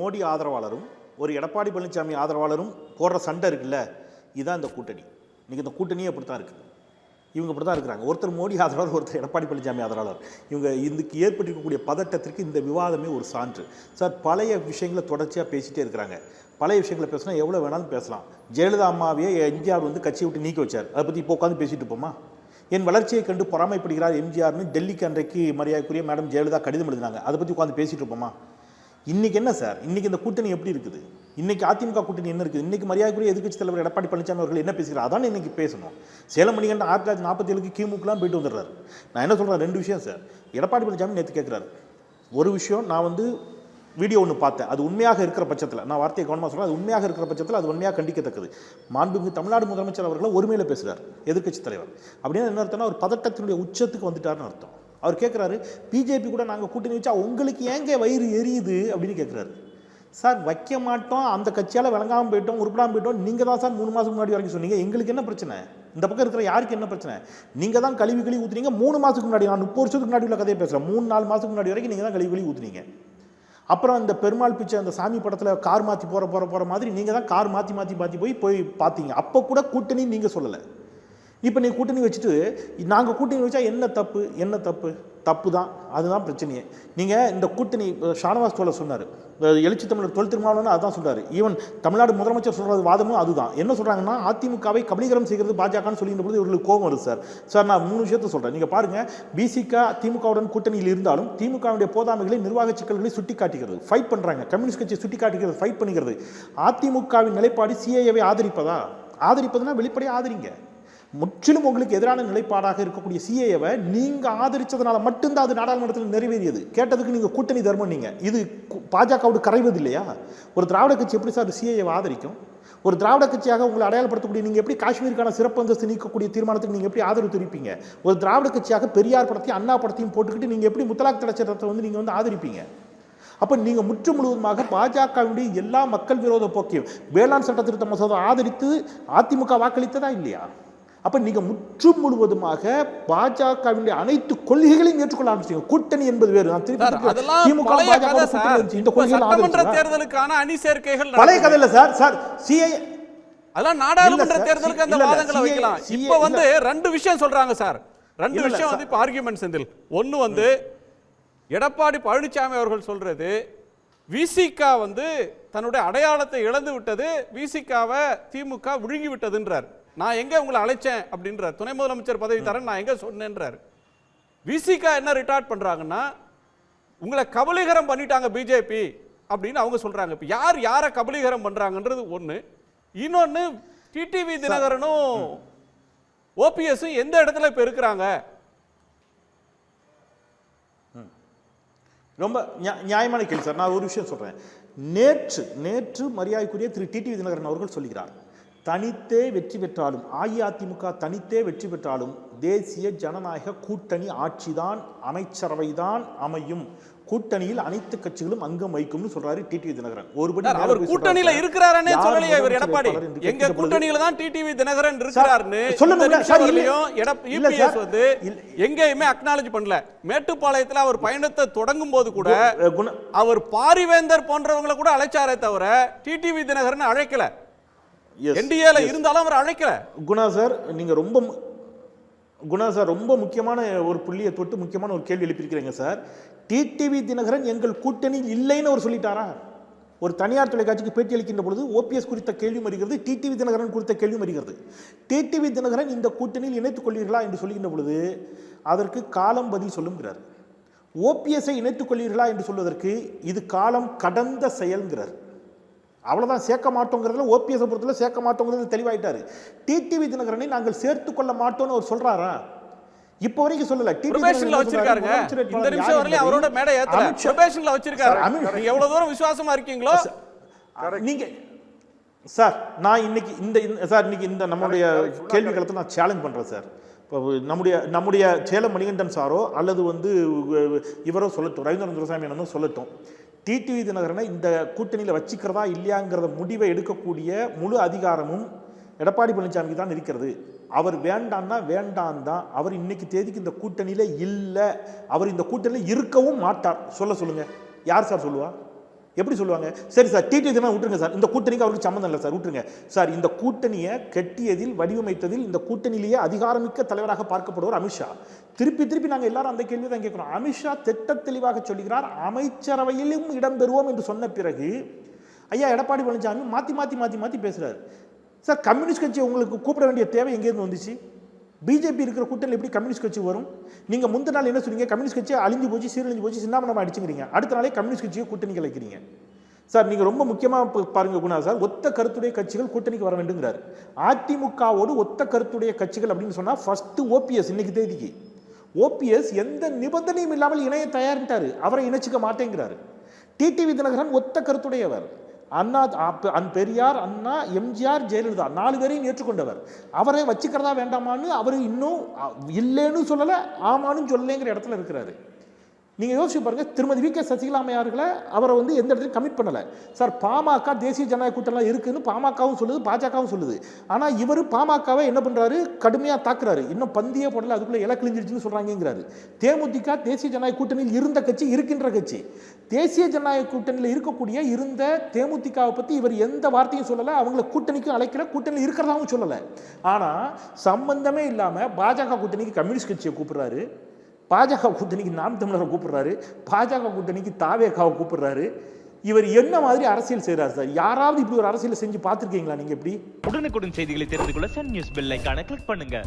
மோடி ஆதரவாளரும் ஒரு எடப்பாடி பழனிசாமி ஆதரவாளரும் போடுற சண்டை இருக்குல்ல, இதுதான் இந்த கூட்டணி. இன்றைக்கி இந்த கூட்டணியே அப்படி தான் இருக்குது. இவங்க அப்படி தான் இருக்கிறாங்க. ஒருத்தர் மோடி ஆதரவாளர், ஒருத்தர் எடப்பாடி பழனிசாமி ஆதரவாளர். இவங்க இதுக்கு ஏற்பட்டிருக்கக்கூடிய பதட்டத்திற்கு இந்த விவாதமே ஒரு சான்று. சார், பழைய விஷயங்களை தொடர்ச்சியாக பேசிகிட்டே இருக்கிறாங்க. பழைய விஷயங்களை பேசினா எவ்வளோ வேணாலும் பேசலாம். ஜெயலலிதா அம்மாவையே எம்ஜிஆர் வந்து கட்சியை விட்டு நீக்கி வச்சார். அதை பற்றி இப்போ உட்காந்து பேசிட்டு இருப்போமா? என் வளர்ச்சியை கண்டு பொறாமைப்படுகிறார் எம்ஜிஆர்னு டெல்லிக்கு அன்றைக்கு மரியாதைக்குரிய மேடம் ஜெயலலிதா கடிதம் எழுதினாங்க. அதை பற்றி உட்காந்து பேசிட்டு இருப்போமா? இன்றைக்கி என்ன சார், இன்றைக்கி இந்த கூட்டணி எப்படி இருக்குது? இன்றைக்கி அதிமுக கூட்டணி என்ன இருக்குது? இன்றைக்கி மரியாதைக்குரிய எதிர்க்கட்சி தலைவர் எடப்பாடி பழனிசாமி அவர்கள் என்ன பேசுகிறார்? அதான் இன்றைக்கி பேசணும். சேலம் மணிகண்டன் 1947 கிமுக்குலாம் போயிட்டு வந்துடுறாரு. நான் என்ன சொல்கிறேன், ரெண்டு விஷயம் சார். எடப்பாடி பழனிசாமி நேற்று கேட்குறாரு ஒரு விஷயம். நான் வந்து வீடியோ ஒன்று பார்த்தேன். அது உண்மையாக இருக்கிற பட்சத்தில், நான் வார்த்தையை கவனமாக சொல்கிறேன், அது உண்மையாக இருக்கிற பட்சத்தில் அது உண்மையாக கண்டிக்கத்தக்கது. மாண்புமிகு தமிழ்நாடு முதலமைச்சர் அவர்களை ஒருமையில் பேசுகிறார் எதிர்க்கட்சி தலைவர். அப்படின்னா என்ன அர்த்தம்னா, ஒரு பதட்டத்தினுடைய உச்சத்துக்கு வந்துட்டார்னு அர்த்தம். அவர் கேட்குறாரு, பிஜேபி கூட நாங்கள் கூட்டணி வச்சா உங்களுக்கு ஏங்க வயிறு எரியுது அப்படின்னு கேட்குறாரு. சார், வைக்க மாட்டோம், அந்த கட்சியால் விளங்காமல் போயிட்டோம், உருப்படாமல் போயிட்டோம். நீங்கள் தான் சார் 3 மாதத்துக்கு முன்னாடி வரைக்கும் சொன்னீங்க. எங்களுக்கு என்ன பிரச்சனை? இந்த பக்கம் இருக்கிற யாருக்கு என்ன பிரச்சனை? நீங்கள் தான் கழுவி ஊற்றுனீங்க 3 மாதத்துக்கு முன்னாடி. நான் 30 வருஷத்துக்கு முன்னாடி உள்ள கதையை பேசுகிறேன். 3-4 மாதத்துக்கு முன்னாடி வரைக்கும் நீங்கள் தான் கழுவி ஊற்றுனீங்க. அப்புறம் இந்த பெருமாள் பிச்சை அந்த சாமி படத்தில் கார் மாற்றி போகிற மாதிரி நீங்கள் தான் கார் மாற்றி போய் பார்த்தீங்க. அப்போ கூட கூட்டணி நீங்கள் சொல்லலை. இப்போ நீங்கள் கூட்டணி வச்சுட்டு நாங்கள் கூட்டணி வச்சா என்ன தப்பு? தப்பு தான், அதுதான் பிரச்சனையே. நீங்கள் இந்த கூட்டணி ஷானவாஸ் தோழர் சொன்னார், எழுச்சி தமிழர் தொல் திருமாவளவன் அதுதான் சொல்கிறார். ஈவன் தமிழ்நாடு முதலமைச்சர் சொல்கிறது வாதமும் அதுதான். என்ன சொல்கிறாங்கன்னா, அதிமுகவை கபலீகரம் செய்கிறது பாஜகன்னு சொல்லியிருந்த பொழுது இவர்களுக்கு கோபம் வருது சார். சார், நான் 3 விஷயத்தை சொல்கிறேன். நீங்கள் பாருங்கள், பிசிக திமுகவுடன் கூட்டணியில் இருந்தாலும் திமுகவுடைய போதாமைகளை நிர்வாக சிக்கல்களை சுட்டி காட்டுகிறது, ஃபைட் பண்ணுறாங்க. கம்யூனிஸ்ட் கட்சியை சுட்டி காட்டுகிறது, ஃபைட் பண்ணுகிறது. அதிமுகவின் நிலைப்பாடு சிஏஏவை ஆதரிப்பதுனா வெளிப்படையாக ஆதரிங்க. முற்றிலும் உங்களுக்கு எதிரான நிலைப்பாடாக இருக்கக்கூடிய சிஏஏவை நீங்கள் ஆதரித்ததுனால மட்டும்தான் அது நாடாளுமன்றத்தில் நிறைவேறியது. கேட்டதுக்கு நீங்கள் கூட்டணி தர்மம். நீங்கள் இது பாஜகவோடு கரைவது இல்லையா? ஒரு திராவிட கட்சி எப்படி சார் சிஏஏவை ஆதரிக்கும்? ஒரு திராவிட கட்சியாக உங்களை அடையாளப்படுத்தக்கூடிய நீங்கள் எப்படி காஷ்மீருக்கான சிறப்பு அந்தஸ்து நீக்கக்கூடிய தீர்மானத்துக்கு நீங்கள் எப்படி ஆதரவு தெரிவிப்பீங்க? ஒரு திராவிட கட்சியாக பெரியார் படத்தையும் அண்ணா படத்தையும் போட்டுக்கிட்டு நீங்கள் எப்படி முத்தலாக் தடை சட்டத்தை வந்து நீங்கள் வந்து ஆதரிப்பீங்க? அப்போ நீங்கள் முற்று முழுவதுமாக பாஜகவுடைய எல்லா மக்கள் விரோத போக்கையும், வேளாண் சட்ட திருத்த மசோதா ஆதரித்து அதிமுக வாக்களித்ததா இல்லையா? அப்ப நீங்க முற்று முழுவதுமாக பாஜகவினுடைய அனைத்து கொள்கைகளையும் ஏற்றுக்கொள்ள ஆரம்பிச்சீங்க. கூட்டணி என்பது வேறு. தேர்தலுக்கான அணி சேர்க்கைகள் பழைய கதை இல்ல சார். சார், சிஐ அதெல்லாம் நாடாளுமன்ற தேர்தலுக்கு அந்த வாதங்களை வைக்கலாம். இப்ப வந்து 2 விஷயம் சொல்றாங்க சார். 2 விஷயம் வந்து இப்ப ஆர்குமெண்ட் செந்தில். ஒன்னு வந்து எடப்பாடி பழனிசாமி அவர்கள் சொல்றது, விசிக வந்து தன்னுடைய அடையாளத்தை இழந்து விட்டது, விசிகாவை திமுக விழுங்கி விட்டதுன்றார். நான் எங்க உங்களை அழைச்சேன் அப்படின்றார். துணை முதலமைச்சர் பதவி தரேன் நான் எங்க சொன்னேன்றார். விசிக என்ன ரிட்டார்ட் பண்றாங்கன்னா, உங்களை கபலீகரம் பண்ணிட்டாங்க பிஜேபி அப்படின்னு அவங்க சொல்றாங்க. இப்ப யாரை கபலீகரம் பண்றாங்கன்றது ஒண்ணு. இன்னொன்னு, டிடிவி தினகரனும் ஓபிஎஸும் எந்த இடத்துல இப்ப இருக்கிறாங்க? ரொம்ப நியாயமான கேள்வி சார். நான் ஒரு விஷயம் சொல்றேன். நேற்று மரியாதைக்குரிய திரு டிடிவி தினகரன் அவர்கள் சொல்கிறார், தனித்தே வெற்றி பெற்றாலும், அஇஅதிமுக தனித்தே வெற்றி பெற்றாலும் தேசிய ஜனநாயக கூட்டணி ஆட்சிதான், அமைச்சரவைதான் அமையும், கூட்டணியில் அனைத்து கட்சிகளும் அங்கம் வைக்கும்னு சொல்றாரு டிடிவி தினகரன். ஒருபடி அவர் கூட்டணியில இருக்கிறாரே சொல்லலையா இவர் எடப்பாடி? எங்க கூட்டணியில தான் டிடிவி தினகரன் இருக்கிறார்னு இபிஎஸ் வந்து எங்கேயுமே அக்னாலஜ் பண்ணல. மேட்டுப்பாளையத்துல அவர் பயணத்தை தொடங்கும் போது கூட அவர் பாரிவேந்தர் போன்றவங்களை கூட அழைச்சாரே தவிர டிடிவி தினகரன் அழைக்கல. என்டிஏல இருந்தாலும் அவர் அழைக்கல. குணா சார், நீங்க ரொம்ப முக்கியமான ஒரு புள்ளியை தொட்டு முக்கியமான ஒரு கேள்வி எழுப்பியிருக்கிறீங்க சார். டிடிவி தினகரன் எங்கள் கூட்டணியில் இல்லைன்னு அவர் சொல்லிட்டாரா? ஒரு தனியார் தொலைக்காட்சிக்கு பேட்டி அளிக்கின்ற பொழுது ஓபிஎஸ் குறித்த கேள்வி வருகிறது, டிடிவி தினகரன் குறித்த கேள்வி வருகிறது. டிடிவி தினகரன் இந்த கூட்டணியில் இணைத்துக் கொள்வீர்களா என்று சொல்லுகின்ற பொழுது அதற்கு காலம் பதில் சொல்லுங்கிறார். ஓபிஎஸ்ஐ இணைத்துக் கொள்வீர்களா என்று சொல்வதற்கு இது காலம் கடந்த செயல்கிறார். அவ்வளவுதான், சேர்க்க மாட்டோங்கிறதுல ஓபிஎஸ் பொறுத்தல சேர்க்க மாட்டோங்கிறது தெளிவாயிட்டாரு. டிடிவி தினகரனை நாங்கள் சேர்த்துக் கொள்ள மாட்டோம்னு அவர் சொல்றாரா? இப்ப வரைக்கும் சொல்லல. அவரோட மேடை வச்சிருக்காரு. நீங்க எவ்வளவு தூரம் விசுவாசமா இருக்கீங்களோ நீங்க சார். நான் இன்னைக்கு இந்த நம்முடைய கேள்வி களத்தை நான் சேலஞ்ச் பண்றேன் சார். நம்முடைய சேலம் மணிகண்டன் சாரோ அல்லது வந்து இவரோ சொல்லட்டும், ரவீந்திரன் துரைசாமி அண்ணனும் சொல்லட்டும், டிடிவி தினகரனை இந்த கூட்டணியில் வச்சுக்கிறதா இல்லையாங்கிறத முடிவை எடுக்கக்கூடிய முழு அதிகாரமும் எடப்பாடி பழனிசாமிக்கு தான் இருக்கிறது. அவர் வேண்டான்னா வேண்டான் தான். அவர் இன்னைக்கு தேதிக்கு இந்த கூட்டணியில் இல்லை, அவர் இந்த கூட்டணியில் இருக்கவும் மாட்டார். சொல்லுங்க, யார் சார் சொல்லுவா? எப்படி சொல்லுவாங்க? சரி சார் டிடிவி தினகரன் விட்டுருங்க சார், இந்த கூட்டணிக்கு அவருக்கு சம்மந்தம் இல்லை சார், விட்டுருங்க சார். இந்த கூட்டணியை கட்டியதில் வடிவமைத்ததில் இந்த கூட்டணியிலேயே அதிகாரமிக்க தலைவராக பார்க்கப்படுவார் அமித்ஷா. திருப்பி திருப்பி நாங்கள் எல்லாரும் அந்த கேள்வி தான் கேட்குறோம். அமித்ஷா திட்ட தெளிவாக சொல்லுகிறார், அமைச்சரவையிலும் இடம்பெறுவோம் என்று சொன்ன பிறகு ஐயா எடப்பாடி பழனிசாமி மாற்றி மாற்றி மாற்றி மாற்றி பேசுகிறார். சார் கம்யூனிஸ்ட் கட்சி உங்களுக்கு கூப்பிட வேண்டிய தேவை எங்கேருந்து வந்துச்சு? பிஜேபி இருக்கிற கூட்டணியில் எப்படி கம்யூனிஸ்ட் கட்சி வரும்? நீங்கள் முந்தின நாள் என்ன சொன்னீங்க? கம்யூனிஸ்ட் கட்சி அழிஞ்சு போச்சு, சீரழிஞ்சு போச்சு, சின்னாமணமாக அடிச்சுக்கிறீங்க. அடுத்த நாளே கம்யூனிஸ்ட் கட்சியை கூட்டணிக்கு வைக்கிறீங்க. சார் நீங்கள் ரொம்ப முக்கியமாக பாருங்க குணா சார், ஒத்த கருத்துடைய கட்சிகள் கூட்டணிக்கு வர வேண்டுங்கிறார். அதிமுகவோடு ஒத்த கருத்துடைய கட்சிகள் அப்படின்னு சொன்னால் ஃபர்ஸ்ட் ஓபிஎஸ். இன்னைக்கு தேதிக்கு ஓபிஎஸ் எந்த நிபந்தனையும் இல்லாமல் இணைய தயாரிட்டாரு, அவரை இணைச்சிக்க மாட்டேங்கிறாரு. டிடிவி தினகரன் ஒத்த கருத்துடையவர். அண்ணா பெரியார், அண்ணா, எம்ஜிஆர், ஜெயலலிதா 4 பேரையும் ஏற்றுக்கொண்டவர். அவரை வச்சுக்கிறதா வேண்டாமான்னு அவர் இன்னும் இல்லைன்னு சொல்லலை, ஆமான்னு சொல்லலைங்கிற இடத்துல இருக்கிறாரு. நீங்கள் யோசிச்சு பாருங்க, திருமதி வி.கே. சசிகலா அம்மையார்களை அவரை வந்து எந்த இடத்துலையும் கமிட் பண்ணலை சார். பாமக தேசிய ஜனநாயக கூட்டணிலாம் இருக்குன்னு பாமகவும் சொல்லுது, பாஜகவும் சொல்லுது. ஆனால் இவர் பாமகவை என்ன பண்ணுறாரு? கடுமையாக தாக்குறாரு. இன்னும் பந்தியே போடல, அதுக்குள்ளே இலை கிழிஞ்சிருச்சுன்னு சொல்கிறாங்கிறாரு. தேமுதிக தேசிய ஜனநாயக கூட்டணியில் இருந்த கட்சி, இருக்கின்ற கட்சி. தேசிய ஜனநாயக கூட்டணியில் இருக்கக்கூடிய இருந்த தேமுதிகவை பற்றி இவர் எந்த வார்த்தையும் சொல்லலை, அவங்கள கூட்டணிக்கும் அழைக்கல, கூட்டணியில் இருக்கிறதாகவும் சொல்லலை. ஆனால் சம்பந்தமே இல்லாமல் பாஜக கூட்டணிக்கு கம்யூனிஸ்ட் கட்சியை கூப்பிடுறாரு, பாஜக கூட்டணிக்கு நாம் தமிழரை கூப்பிடுறாரு, பாஜக கூட்டணிக்கு தாவேகாவை கூப்பிடுறாரு. இவர் என்ன மாதிரி அரசியல் செய்கிறார் சார்? யாராவது இப்படி ஒரு அரசியல் செஞ்சு பார்த்துருக்கீங்களா நீங்கள்? எப்படி உடனுக்குடன் செய்திகளை தெரிந்து கொள்ள சன் நியூஸ் பெல் ஐகானை கிளிக் பண்ணுங்க.